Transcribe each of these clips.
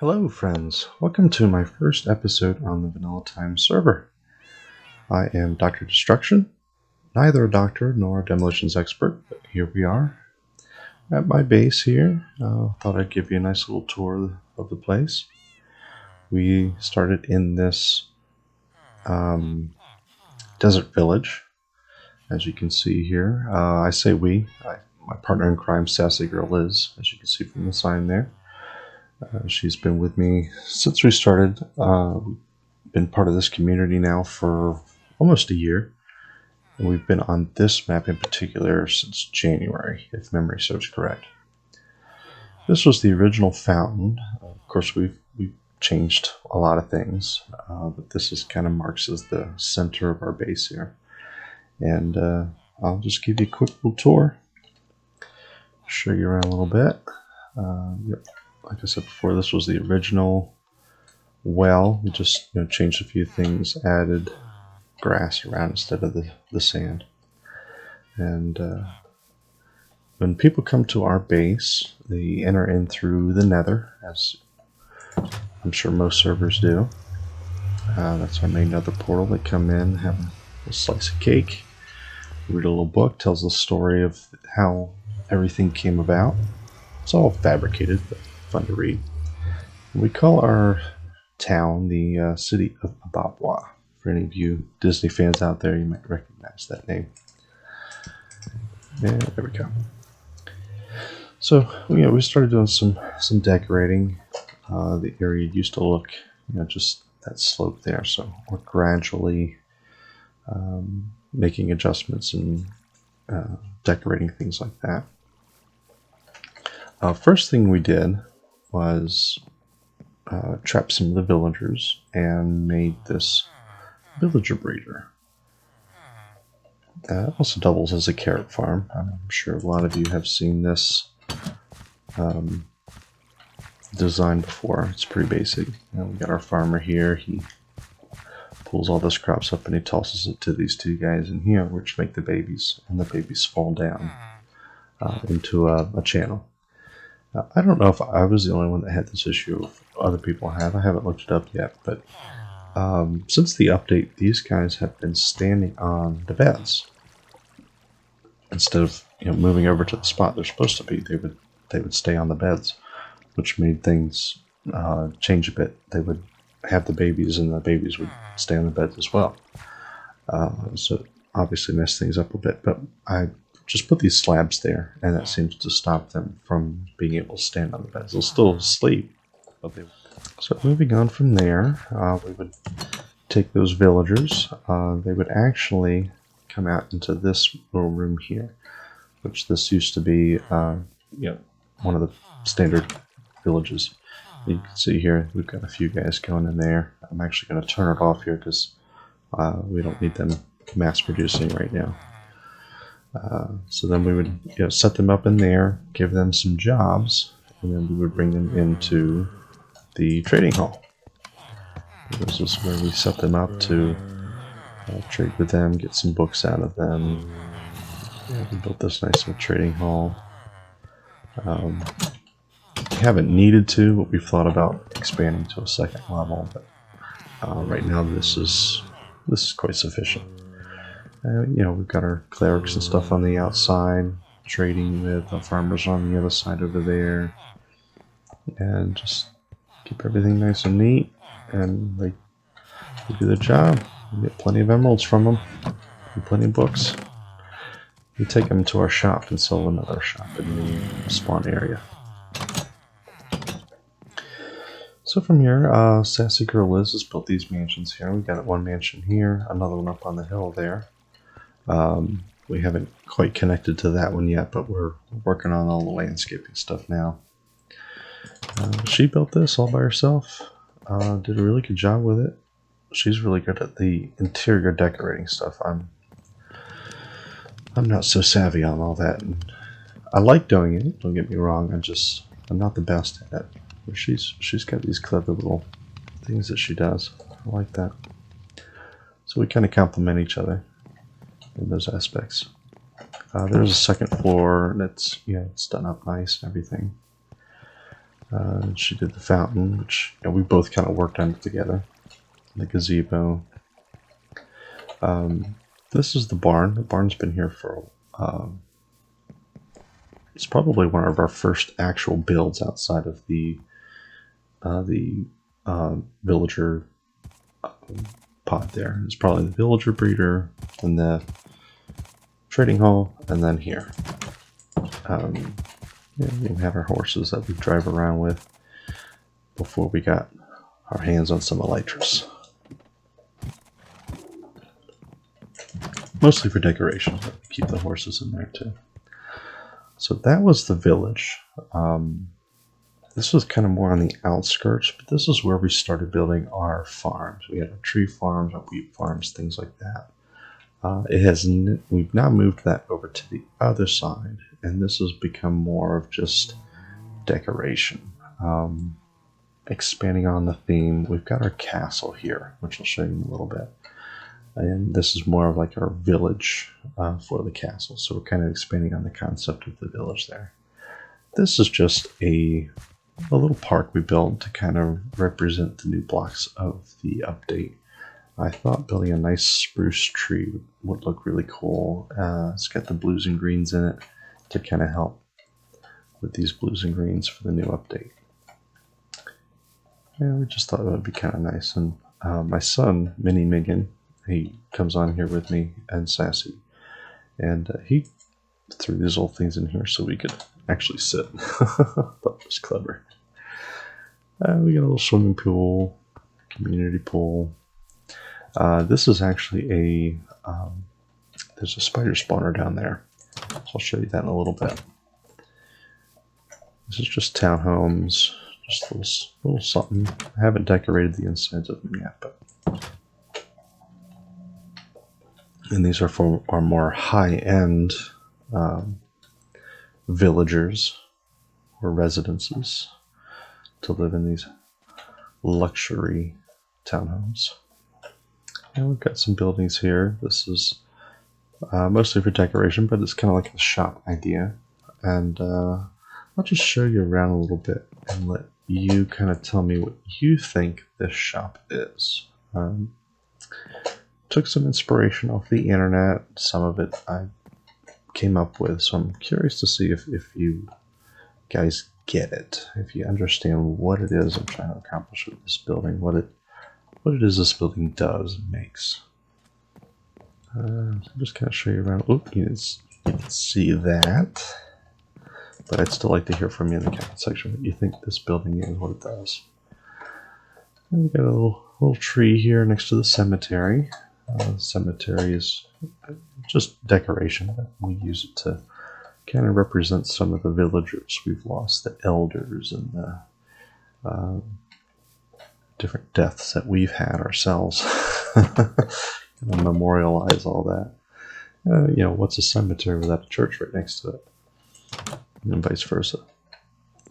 Hello friends, welcome to my first episode on the Vanilla-Tyme server. I am Dr. Destruction, neither a doctor nor a demolitions expert, but here we are at my base here. Thought I'd give you a nice little tour of the place. We started in this desert village, as you can see here. I say we, my partner in crime, Sassy Girl Liz, as you can see from the sign there. She's been with me since we started. Been part of this community now for almost a year, and we've been on this map in particular since January, if memory serves correct. This was the original fountain. Of course, we've changed a lot of things, but this is kind of marks as the center of our base here. And I'll just give you a quick little tour, show you around a little bit. Yep. Like I said before, this was the original well. We just changed a few things, added grass around instead of the sand. And when people come to our base, they enter in through the nether, as I'm sure most servers do. That's our main nether portal. They come in, have a slice of cake, read a little book, tells the story of how everything came about. It's all fabricated, but fun to read. We call our town the city of Ababwa. For any of you Disney fans out there, you might recognize that name. And there we go. So we started doing some decorating. The area used to look, just that slope there. So we're gradually making adjustments and decorating things like that. First thing we did was trap some of the villagers and made this villager breeder. It also doubles as a carrot farm. I'm sure a lot of you have seen this design before. It's pretty basic. We got our farmer here. He pulls all this crops up and he tosses it to these two guys in here, which make the babies, and the babies fall down into a channel. I don't know if I was the only one that had this issue. If other people have. I haven't looked it up yet, but since the update, these guys have been standing on the beds instead of moving over to the spot they're supposed to be. They would stay on the beds, which made things change a bit. They would have the babies, and the babies would stay on the beds as well. So it obviously messed things up a bit, but I just put these slabs there, and that seems to stop them from being able to stand on the beds. They'll still sleep. So moving on from there, we would take those villagers. They would actually come out into this little room here, which this used to be, one of the standard villages. You can see here we've got a few guys going in there. I'm actually going to turn it off here because we don't need them mass producing right now. So then we would set them up in there, give them some jobs, and then we would bring them into the trading hall. This is where we set them up to trade with them, get some books out of them. We built this nice little trading hall. We haven't needed to, but we've thought about expanding to a second level. But right now, this is quite sufficient. We've got our clerics and stuff on the outside, trading with the farmers on the other side over there, and just keep everything nice and neat, and they do their job. We get plenty of emeralds from them, and plenty of books. We take them to our shop and sell another shop in the spawn area. So from here, Sassy Girl Liz has built these mansions here. We got one mansion here, another one up on the hill there. We haven't quite connected to that one yet, but we're working on all the landscaping stuff now. She built this all by herself. Did a really good job with it. She's really good at the interior decorating stuff. I'm not so savvy on all that. And I like doing it, don't get me wrong. I'm not the best at it. But she's got these clever little things that she does. I like that. So we kind of complement each other in those aspects. There's a second floor, and it's done up nice and everything. She did the fountain, which we both kind of worked on it together. The gazebo. This is the barn. The barn's been here for it's probably one of our first actual builds outside of the villager pod there. It's probably the villager breeder and the trading hall, and then here. We have our horses that we drive around with before we got our hands on some elytras. Mostly for decoration, but we keep the horses in there too. So that was the village. This was kind of more on the outskirts, but this is where we started building our farms. We had our tree farms, our wheat farms, things like that. We've now moved that over to the other side, and this has become more of just decoration. Expanding on the theme, we've got our castle here, which I'll show you in a little bit. And this is more of like our village for the castle. So we're kind of expanding on the concept of the village there. This is just a little park we built to kind of represent the new blocks of the update. I thought building a nice spruce tree would look really cool. It's got the blues and greens in it to kind of help with these blues and greens for the new update. Yeah, we just thought it would be kind of nice. And my son, Mini Migan, he comes on here with me, and Sassy. And he threw these little things in here so we could actually sit. Thought it was clever. We got a little swimming pool, community pool. This is actually there's a spider spawner down there. So I'll show you that in a little bit. This is just townhomes, just a little something. I haven't decorated the insides of them yet, but. And these are for our more high-end villagers or residences to live in these luxury townhomes. And we've got some buildings here. This is mostly for decoration, but it's kind of like a shop idea. And I'll just show you around a little bit and let you kind of tell me what you think this shop is. Took some inspiration off the internet. Some of it I came up with, so I'm curious to see if you guys get it, if you understand what it is I'm trying to accomplish with this building, what it is this building does and makes. So I'm just kind of show you around. Oop, you can see that, but I'd still like to hear from you in the comment section what you think this building is, what it does. And we got a little tree here next to the cemetery. The cemetery is just decoration. We use it to kind of represent some of the villagers we've lost, the elders and the different deaths that we've had ourselves. Memorialize all that. What's a cemetery without a church right next to it? And vice versa.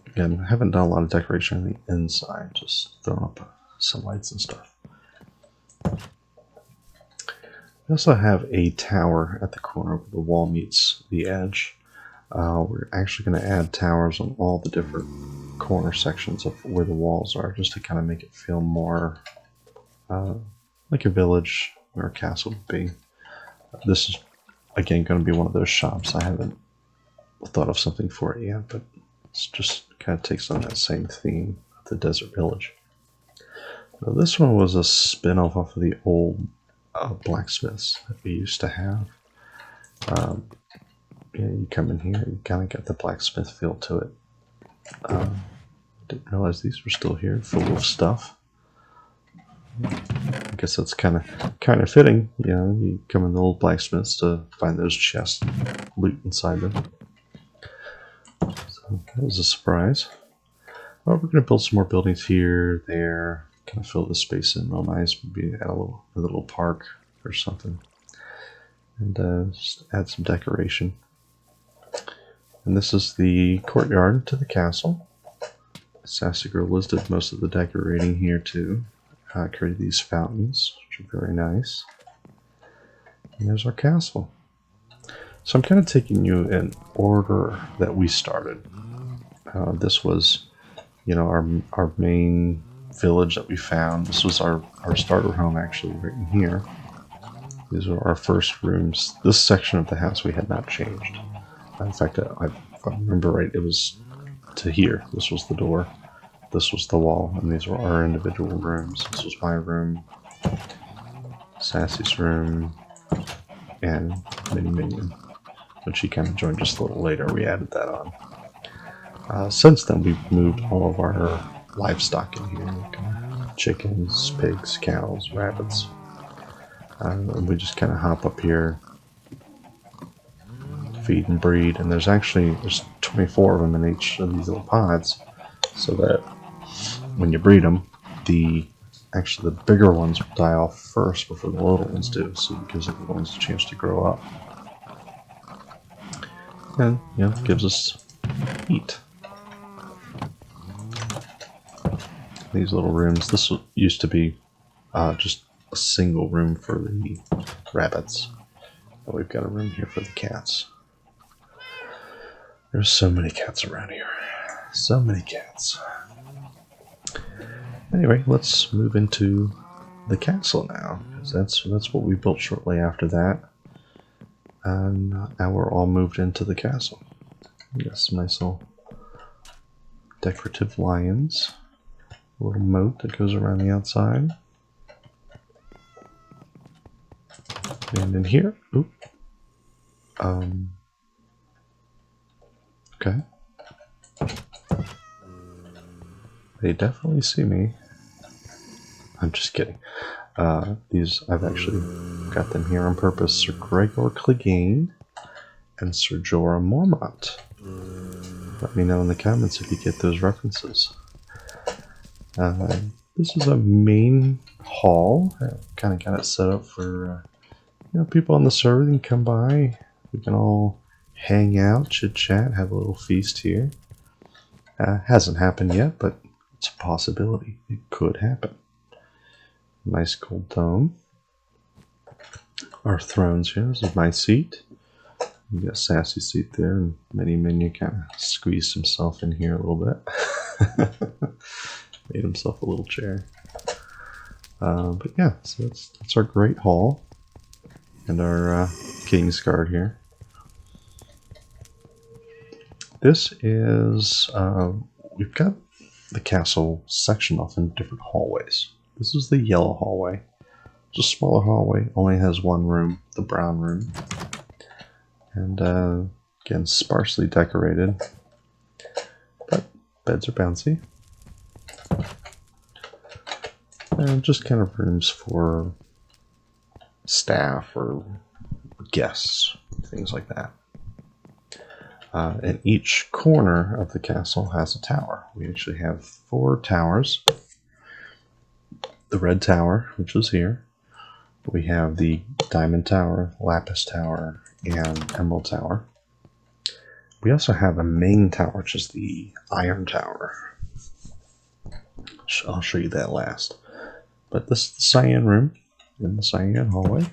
Again, I haven't done a lot of decoration on the inside, just throwing up some lights and stuff. We also have a tower at the corner where the wall meets the edge. We're actually going to add towers on all the different corner sections of where the walls are, just to kind of make it feel more like a village where a castle would be. This is, again, going to be one of those shops. I haven't thought of something for it yet, but it's just kind of takes on that same theme of the desert village. Now, this one was a spin-off off of the old blacksmiths that we used to have. You come in here, you kind of get the blacksmith feel to it. Didn't realize these were still here, full of stuff. I guess that's kind of fitting. You come in the old blacksmiths to find those chests, loot inside them. So that was a surprise. Well, we're going to build some more buildings here, there. Kind of fill the space in real nice. Maybe add a little park or something, and just add some decoration. And this is the courtyard to the castle. Sassy Girl Liz did most of the decorating here too. Created these fountains, which are very nice. And there's our castle. So I'm kind of taking you in order that we started. This was, you know, our main village that we found. This was our starter home, actually, right in here. These are our first rooms. This section of the house we had not changed. In fact, if I remember right, it was to here. This was the door. This was the wall, and these were our individual rooms. This was my room, Sassy's room, and Mini Minion, which he kind of joined just a little later. We added that on. Since then, we've moved all of our livestock in here, like chickens, pigs, cows, rabbits. And we just kind of hop up here, feed and breed, and there's 24 of them in each of these little pods, so that when you breed them, the bigger ones will die off first before the little ones do, so it gives the little ones a chance to grow up. And, you know, gives us meat. These little rooms, this used to be just a single room for the rabbits. But we've got a room here for the cats. There's so many cats around here. So many cats. Anyway, let's move into the castle now, because that's what we built shortly after that. And now we're all moved into the castle. We got some nice little decorative lions. A little moat that goes around the outside. And in here, okay. They definitely see me. I'm just kidding. These, I've actually got them here on purpose. Sir Gregor Clegane and Sir Jorah Mormont. Let me know in the comments if you get those references. This is a main hall. I kind of got it set up for people on the server can come by. We can all hang out, chit chat, have a little feast here. Hasn't happened yet, but it's a possibility. It could happen. Nice gold dome. Our thrones here. This is my seat. We got Sassy's seat there, and Mini Minion kind of squeezed himself in here a little bit. Made himself a little chair. But yeah, so that's our great hall. And our King's Guard here. This is, we've got the castle sectioned off in different hallways. This is the yellow hallway. It's a smaller hallway, only has one room, the brown room. And again, sparsely decorated, but beds are bouncy. And just kind of rooms for staff or guests, things like that. And each corner of the castle has a tower. We actually have 4 towers. The red tower, which is here. We have the diamond tower, lapis tower, and emerald tower. We also have a main tower, which is the iron tower. I'll show you that last. But this is the cyan room in the cyan hallway,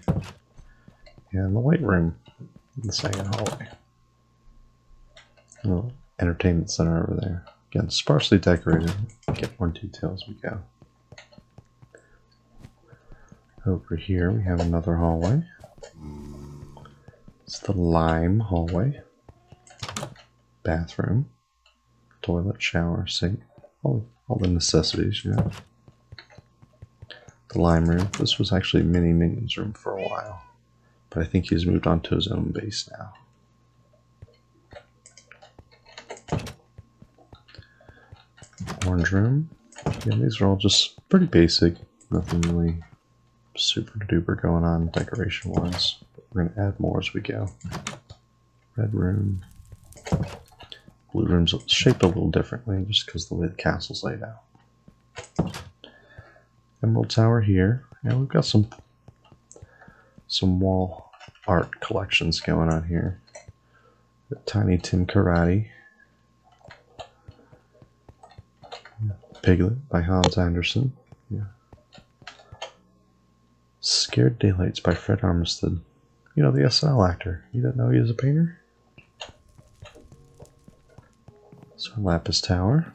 and the white room in the cyan hallway. A little entertainment center over there. Again, sparsely decorated. Get more details as we go. Over here we have another hallway. It's the lime hallway. Bathroom, toilet, shower, sink, all the necessities, you know. The lime room. This was actually Mini Minion's room for a while, but I think he's moved on to his own base now. Orange room. Yeah, these are all just pretty basic. Nothing really super duper going on decoration wise. We're going to add more as we go. Red room. Blue room's shaped a little differently just because of the way the castle's laid out. Emerald tower here. And we've got some wall art collections going on here. The Tiny Tim Karate. Piglet by Hans Andersen. Yeah. Scared Daylights by Fred Armstead. You know, the SNL actor. You didn't know he was a painter? So Lapis Tower.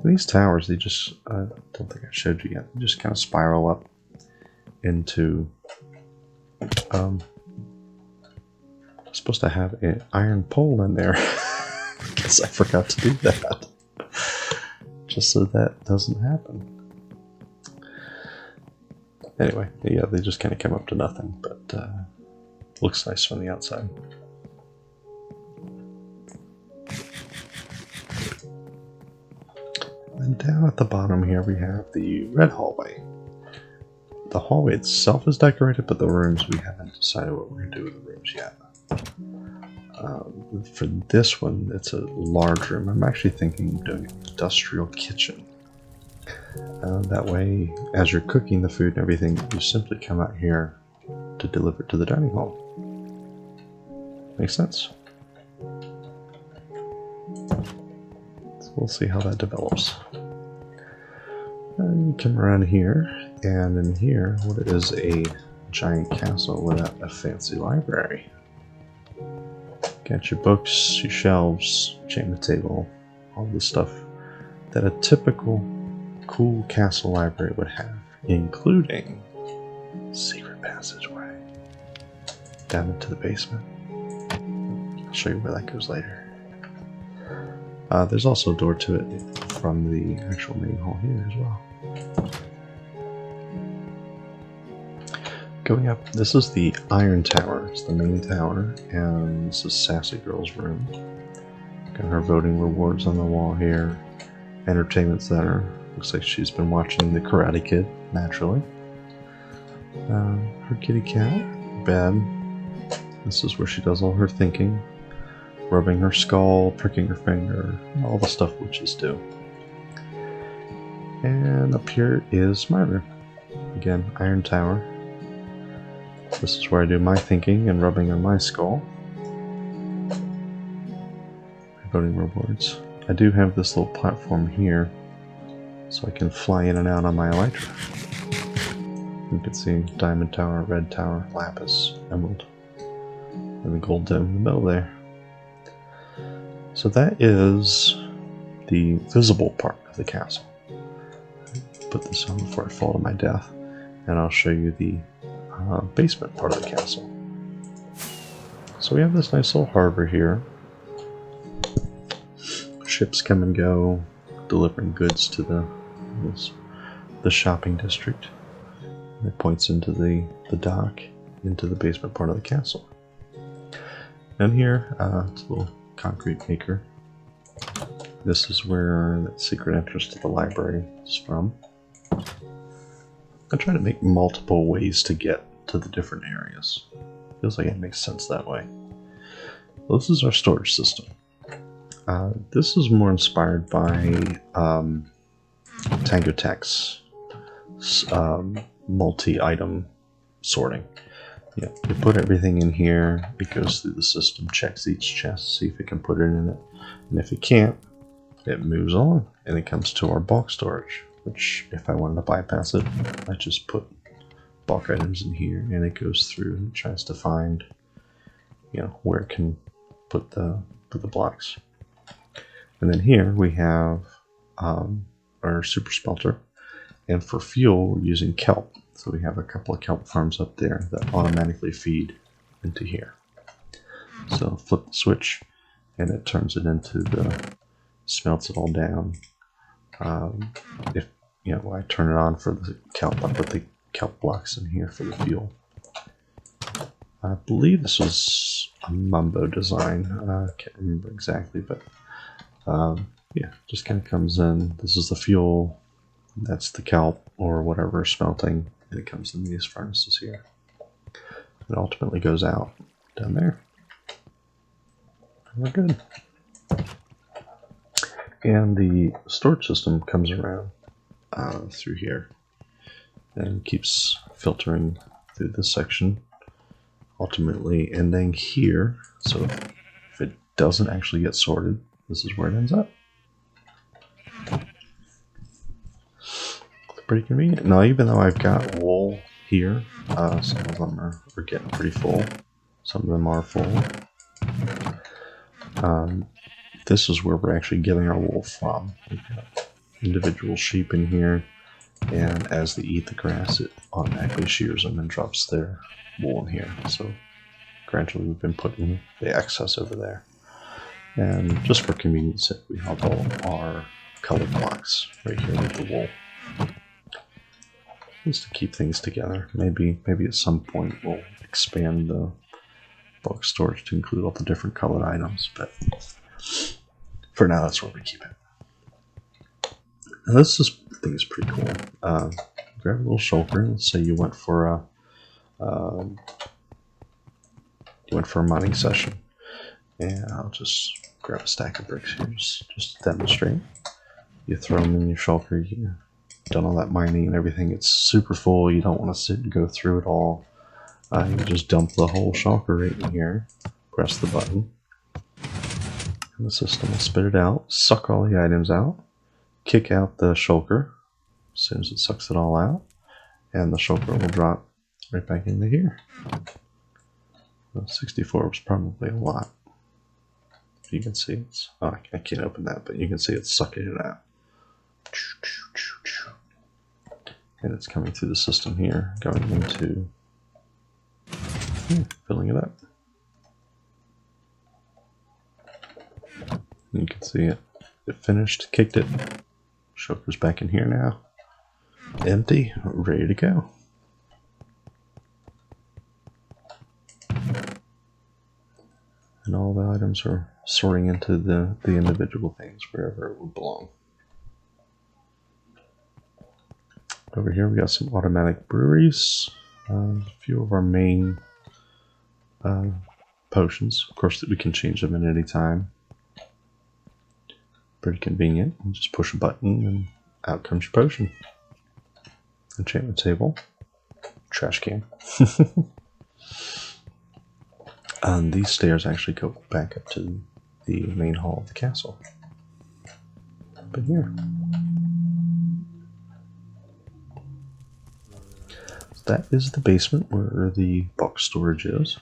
These towers, they just, I don't think I showed you yet, they just kind of spiral up into, I'm supposed to have an iron pole in there. Guess I forgot to do that. Just so that doesn't happen. Anyway, yeah, they just kind of come up to nothing, but looks nice from the outside. And down at the bottom here we have the red hallway. The hallway itself is decorated, but the rooms, we haven't decided what we're going to do with the rooms yet. For this one, it's a large room. I'm actually thinking of doing an industrial kitchen. That way, as you're cooking the food and everything, you simply come out here to deliver it to the dining hall. Makes sense? So we'll see how that develops. And you come around here, and in here, what is a giant castle without a fancy library? Got your books, your shelves, chamber table, all the stuff that a typical cool castle library would have, including secret passageway down into the basement. I'll show you where that goes later. There's also a door to it from the actual main hall here as well. Going up, this is the Iron Tower. It's the main tower, and this is Sassy Girl's room. Got her voting rewards on the wall here. Entertainment center. Looks like she's been watching The Karate Kid, naturally. Her kitty cat, bed. This is where she does all her thinking. Rubbing her skull, pricking her finger, all the stuff witches do. And up here is my room. Again, Iron Tower. This is where I do my thinking and rubbing on my skull. Voting rewards. I do have this little platform here, so I can fly in and out on my elytra. You can see Diamond Tower, Red Tower, Lapis, Emerald, and the gold dome in the middle there. So that is the visible part of the castle. Put this on before I fall to my death, and I'll show you the basement part of the castle. So we have this nice little harbor here. Ships come and go, delivering goods to the shopping district. And it points into the dock, into the basement part of the castle. And here, it's a little concrete maker. This is where that secret entrance to the library is from. I try to make multiple ways to get to the different areas. Feels like it makes sense that way. Well, this is our storage system. This is more inspired by Tango Tech's multi-item sorting. Yeah, you put everything in here, it goes through the system, checks each chest, see if it can put it in it, and if it can't, it moves on, and it comes to our bulk storage, which if I wanted to bypass it, I just put bulk items in here, and it goes through and tries to find, where it can put the blocks. And then here we have our super smelter, and for fuel we're using kelp. So we have a couple of kelp farms up there that automatically feed into here. So flip the switch, and it turns it into smelts it all down. If I turn it on for the kelp, I put the kelp blocks in here for the fuel. I believe this was a Mumbo design. I can't remember exactly, but yeah, just kind of comes in. This is the fuel. That's the kelp or whatever smelting, and it comes in these furnaces here. It ultimately goes out down there. And we're good. And the storage system comes around through here and keeps filtering through this section, ultimately ending here. So if it doesn't actually get sorted, this is where it ends up. Pretty convenient. Now, even though I've got wool here, some of them are getting pretty full. Some of them are full. This is where we're actually getting our wool from. We've got individual sheep in here, and as they eat the grass, it automatically shears them and drops their wool in here. So gradually we've been putting the excess over there. And just for convenience sake, we have all our color blocks right here with the wool. Just to keep things together. Maybe at some point we'll expand the bulk storage to include all the different colored items, but for now that's where we keep it. Now this thing is pretty cool. Grab a little shulker. Let's say you went for a mining session, and I'll just grab a stack of bricks here just to demonstrate. You throw them in your shulker. You've done all that mining and everything. It's super full. You don't want to sit and go through it all. You just dump the whole shulker right in here, press the button, and the system will spit it out, suck all the items out, kick out the shulker as soon as it sucks it all out, and the shulker will drop right back into here. Well, 64 was probably a lot. You can see it's, oh, I can't open that, but you can see it's sucking it out. And it's coming through the system here, going into filling it up. And you can see it. It finished, kicked it. Shulker's back in here now. Empty, ready to go. And all the items are sorting into the individual things wherever it would belong. Over here we got some automatic breweries. A few of our main potions. Of course, that we can change them at any time. Pretty convenient. You just push a button and out comes your potion. Enchantment table. Trash can. And these stairs actually go back up to the main hall of the castle. Up in here. That is the basement where the bulk storage is.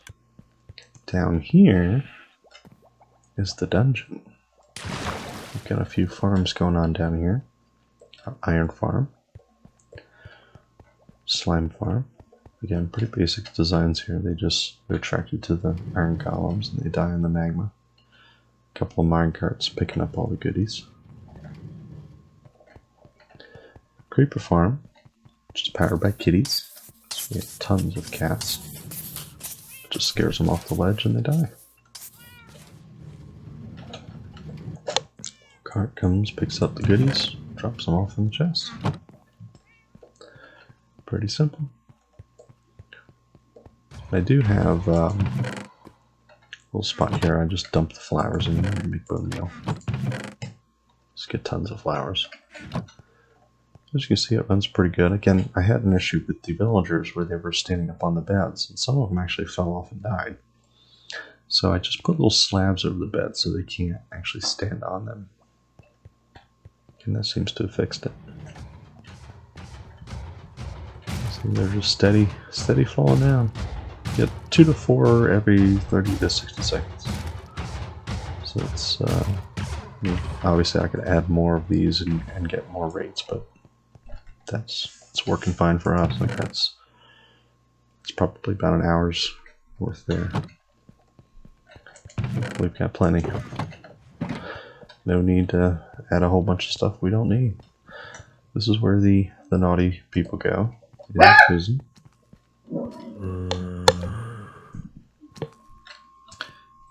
Down here is the dungeon. We've got a few farms going on down here. Iron farm. Slime farm. Again, pretty basic designs here. They're attracted to the iron columns and they die in the magma. A couple of mine carts picking up all the goodies. Creeper farm, which is powered by kitties. So we have tons of cats. It just scares them off the ledge and they die. Cart comes, picks up the goodies, drops them off in the chest. Pretty simple. I do have a little spot here. I just dump the flowers in there and make bone meal. Just get tons of flowers. As you can see, it runs pretty good. Again, I had an issue with the villagers where they were standing up on the beds, and some of them actually fell off and died. So I just put little slabs over the bed so they can't actually stand on them. And that seems to have fixed it. So they're just steady falling down. You get 2 to 4 every 30 to 60 seconds. So it's, obviously I could add more of these and get more rates, but it's working fine for us. Like it's probably about an hour's worth there. We've got plenty. No need to add a whole bunch of stuff we don't need. This is where the naughty people go. In prison.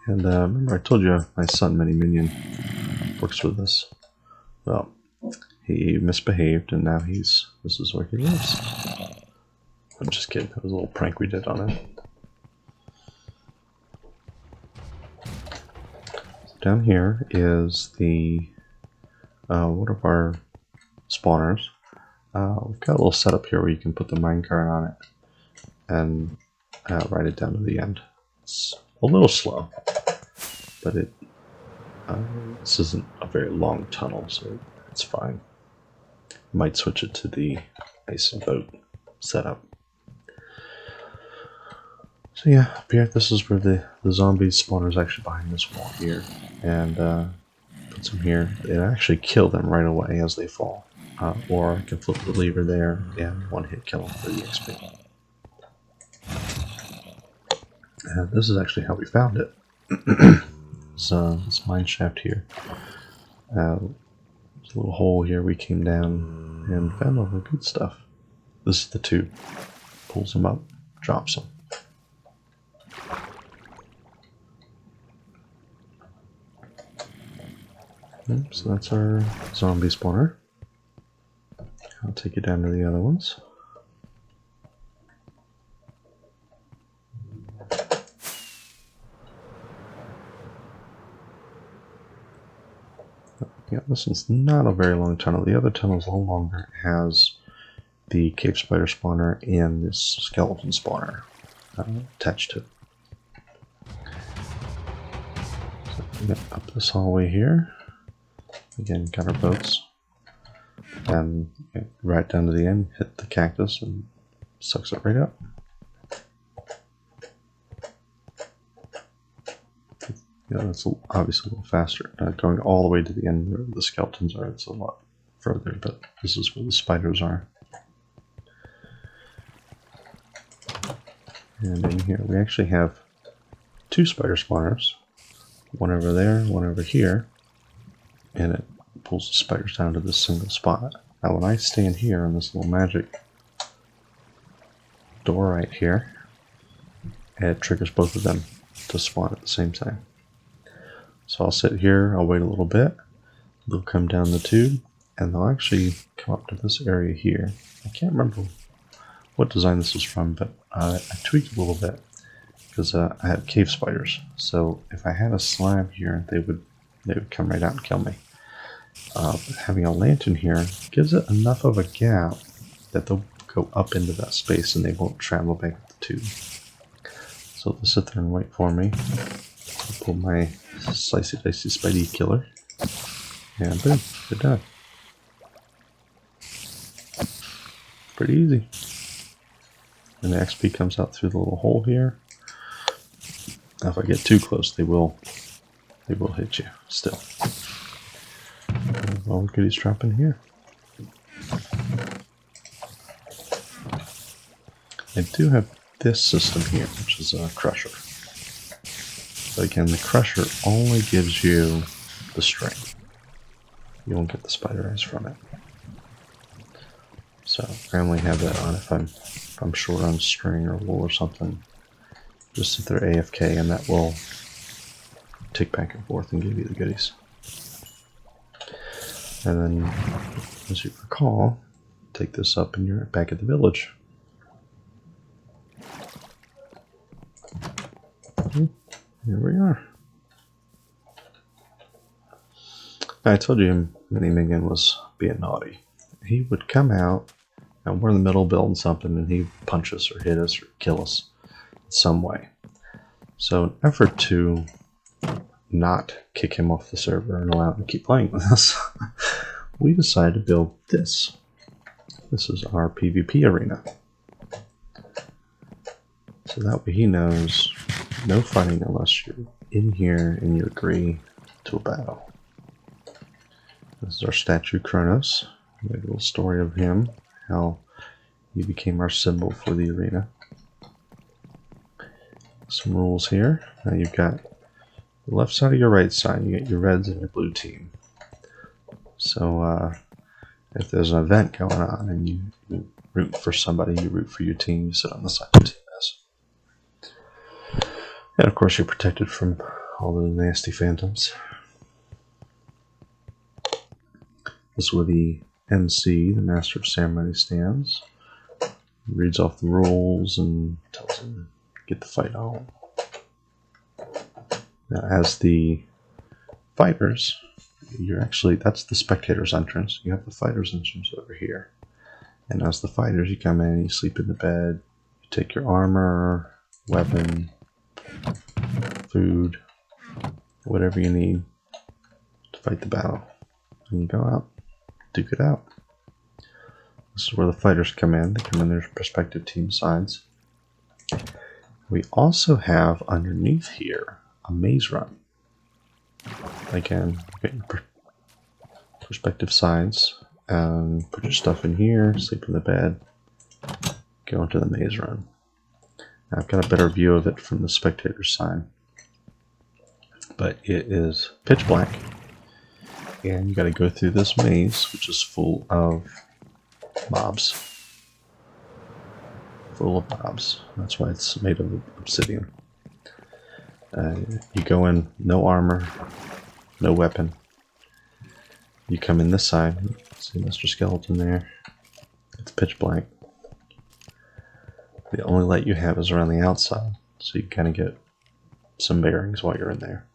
And remember I told you my son Mini Minion works with us. Well, he misbehaved and now this is where he lives. I'm just kidding, that was a little prank we did on him. Down here is the one of our spawners. We've got a little setup here where you can put the minecart on it and ride it down to the end. It's a little slow, but this isn't a very long tunnel, so it's fine. Might switch it to the ice and boat setup. So yeah, up here, this is where the zombie spawner is actually behind this wall here, and the puts them here, it actually kill them right away as they fall. Or I can flip the lever there and one hit kill them for the XP. And this is actually how we found it. So this mine shaft here. There's a little hole here. We came down and found all the good stuff. This is the tube. Pulls them up, drops them. So that's our zombie spawner. I'll take you down to the other ones. Yeah, this one's not a very long tunnel. The other tunnel is a little longer. It has the cave spider spawner and this skeleton spawner attached to it. So we get up this hallway here. Again, got our boats. And right down to the end, hit the cactus and sucks it right up. Yeah, that's obviously a little faster. Going all the way to the end where the skeletons are, it's a lot further, but this is where the spiders are. And in here, we actually have 2 spider spawners. One over there, one over here. And it pulls the spiders down to this single spot. Now when I stand here on this little magic door right here, it triggers both of them to spawn at the same time. So I'll sit here, I'll wait a little bit, they'll come down the tube, and they'll actually come up to this area here. I can't remember what design this is from, but I tweaked a little bit, because I have cave spiders. So if I had a slab here, they would come right out and kill me. But having a lantern here gives it enough of a gap that they'll go up into that space and they won't travel back with the tube. So they'll sit there and wait for me. I'll pull my slicey dicey spidey killer, and boom, they're done. Pretty easy. And the XP comes out through the little hole here. Now if I get too close, they will hit you still. Well, goodies dropping here. I do have this system here, which is a crusher. But again, the crusher only gives you the string. You won't get the spider eyes from it. So I only have that on if I'm short on string or wool or something. Just sit there AFK and that will tick back and forth and give you the goodies. And then, as you recall, take this up and you're back at the village. Here we are. I told you Mini Minion was being naughty. He would come out, and we're in the middle building something, and he'd punch us or hit us or kill us in some way. So, in an effort to not kick him off the server and allow him to keep playing with us, we decided to build this. This is our PvP arena. So that way he knows no fighting unless you're in here and you agree to a battle. This is our statue Kronos. We have a little story of him, how he became our symbol for the arena. Some rules here. Now you've got the left side of your right side, you get your reds and your blue team. So if there's an event going on and you root for somebody, you root for your team, you sit on the side your team is. And of course you're protected from all the nasty phantoms. This is where the MC, the Master of Ceremony, stands. He reads off the rules and tells him to get the fight on. Now as the fighters, that's the spectator's entrance. You have the fighter's entrance over here. And as the fighters, you come in, you sleep in the bed, you take your armor, weapon, food, whatever you need to fight the battle. And you go out, duke it out. This is where the fighters come in. They come in their respective team sides. We also have underneath here a maze run. Again, respective sides, and put your stuff in here, sleep in the bed, go into the maze run. Now I've got a better view of it from the spectator side, but it is pitch black, and you got to go through this maze, which is full of mobs. Full of mobs. That's why it's made of obsidian. You go in, no armor, no weapon. You come in this side. See Mr. Skeleton there? It's pitch black. The only light you have is around the outside, so you kind of get some bearings while you're in there.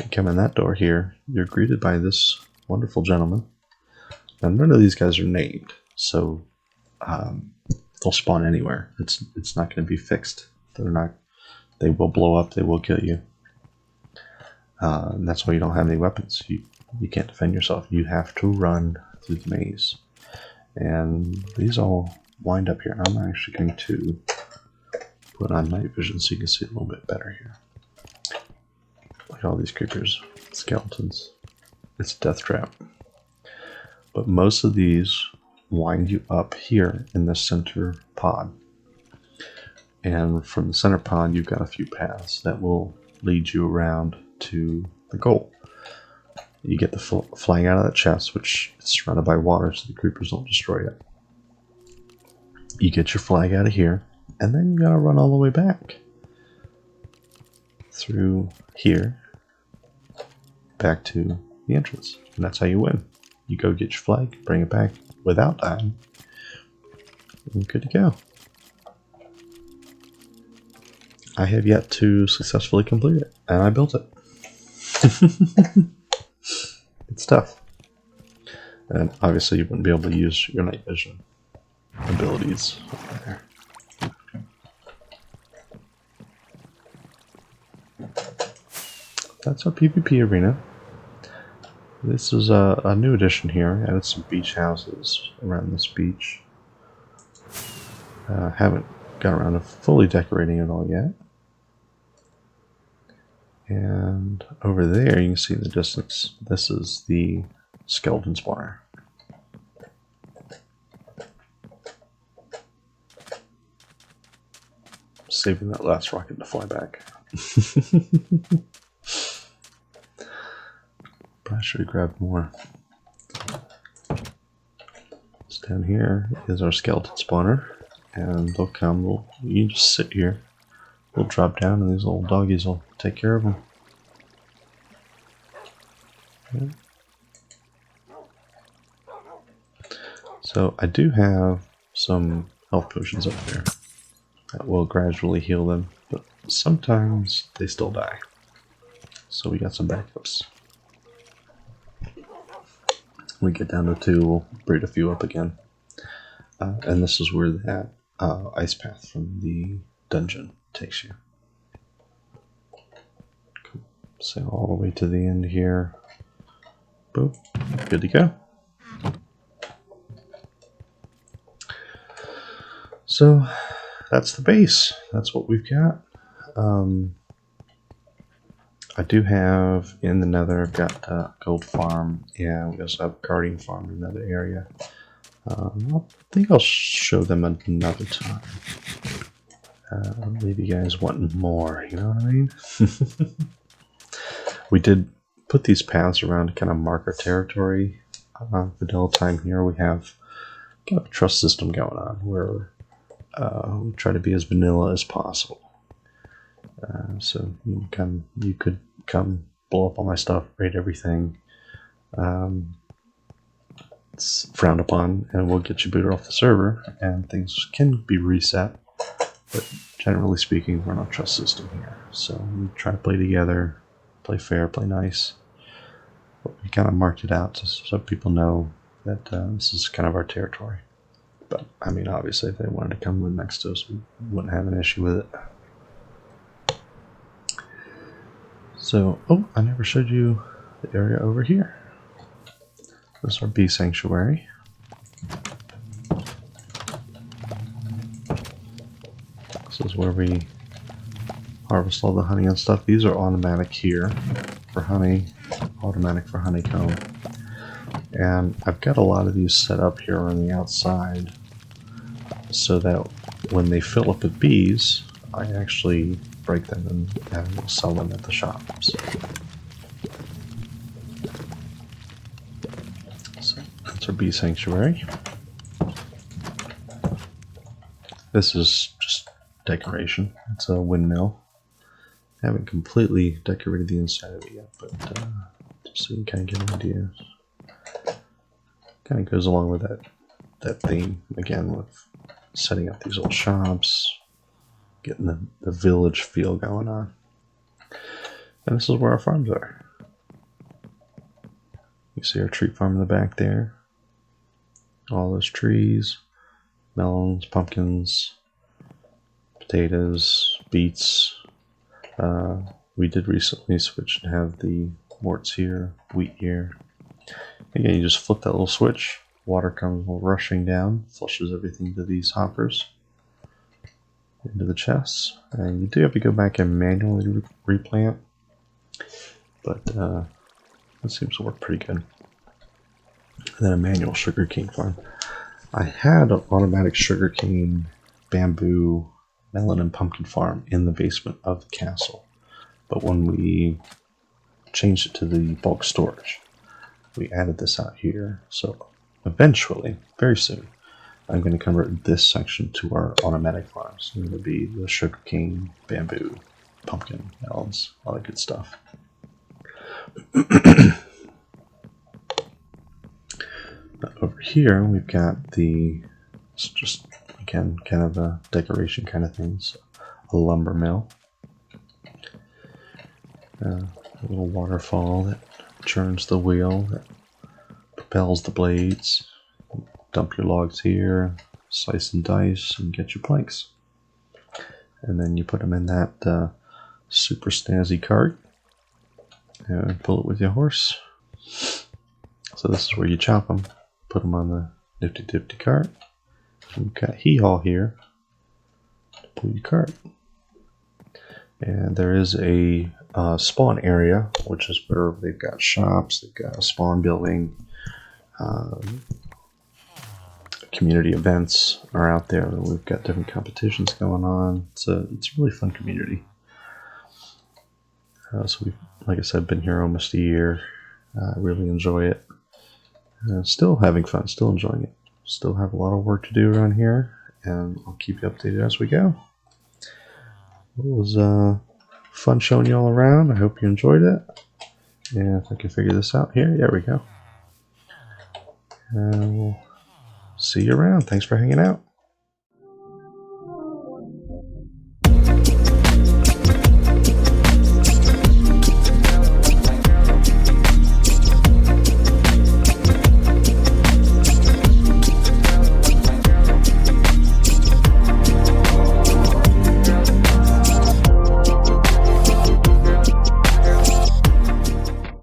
You come in that door here, you're greeted by this wonderful gentleman. Now none of these guys are named, so they'll spawn anywhere. It's not going to be fixed. They're not. They will blow up. They will kill you. And that's why you don't have any weapons. You can't defend yourself. You have to run through the maze. And these all wind up here. I'm actually going to put on night vision so you can see a little bit better here. Look at all these creepers, skeletons. It's a death trap. But most of these wind you up here in the center pod. And from the center pod, you've got a few paths that will lead you around to the goal. You get the flying out of that chest, which is surrounded by water so the creepers don't destroy it. You get your flag out of here, and then you gotta run all the way back. Through here, back to the entrance. And that's how you win. You go get your flag, bring it back without dying, and good to go. I have yet to successfully complete it, and I built it. It's tough. And obviously you wouldn't be able to use your night vision abilities over there. That's our PvP arena. This is a new addition here. Added some beach houses around this beach. Haven't got around to fully decorating it all yet. And over there you can see in the distance, this is the skeleton spawner. Saving that last rocket to fly back. Probably should have grabbed more. So down here is our skeleton spawner, and they'll come. You just sit here. We'll drop down, and these little doggies will take care of them. Okay. So I do have some health potions up there that will gradually heal them, but sometimes they still die. So we got some backups. When we get down to 2, we'll breed a few up again. And this is where that ice path from the dungeon takes you. Sail all the way to the end here. Boom. Good to go. So that's the base. That's what we've got. I do have in the nether, I've got a gold farm, and we also have a guardian farm in another area. I think I'll show them another time. Maybe you guys want more, you know what I mean? We did put these paths around to kind of mark our territory. Vanilla-Tyme here, we have kind of a trust system going on where we try to be as vanilla as possible. So you could come blow up all my stuff, raid everything. It's frowned upon, and we'll get you booted off the server, and things can be reset. But generally speaking, we're not a trust system here. So we try to play together, play fair, play nice. But we kind of marked it out so people know that this is kind of our territory. But I mean, obviously, if they wanted to come live next to us, we wouldn't have an issue with it. So, oh, I never showed you the area over here. This is our bee sanctuary. This is where we harvest all the honey and stuff. These are automatic here for honey, automatic for honeycomb. And I've got a lot of these set up here on the outside so that when they fill up with bees, I actually break them and will sell them at the shops. So that's our bee sanctuary. This is just decoration. It's a windmill. I haven't completely decorated the inside of it yet, but just so you kind of get an idea. Kind of goes along with that theme again with setting up these little shops, getting the village feel going on. And this is where our farms are. You see our tree farm in the back there. All those trees, melons, pumpkins, potatoes, beets. We did recently switch and have the worts here, wheat here. Again, you just flip that little switch, water comes rushing down, flushes everything to these hoppers, into the chests, and you do have to go back and manually replant, but that seems to work pretty good. And then a manual sugarcane farm. I had an automatic sugarcane, bamboo, melon, and pumpkin farm in the basement of the castle, but when we changed it to the bulk storage, we added this out here. So eventually, very soon, I'm going to convert this section to our automatic farms. It's going to be the sugarcane, bamboo, pumpkin, melons, all that good stuff. Over here, we've got it's just, again, kind of a decoration kind of thing. So a lumber mill. A little waterfall that churns the wheel, that propels the blades. Dump your logs here, slice and dice, and get your planks. And then you put them in that super snazzy cart and pull it with your horse. So this is where you chop them, put them on the nifty cart. And we've got hee-haw here to pull your cart. And there is a spawn area, which is where they've got shops, they've got a spawn building, community events are out there. We've got different competitions going on. It's a really fun community. So we've, like I said, been here almost a year. Really enjoy it. Still having fun, still enjoying it. Still have a lot of work to do around here, and I'll keep you updated as we go. It was fun showing you all around. I hope you enjoyed it. And if I can figure this out here, there we go. And we'll see you around. Thanks for hanging out.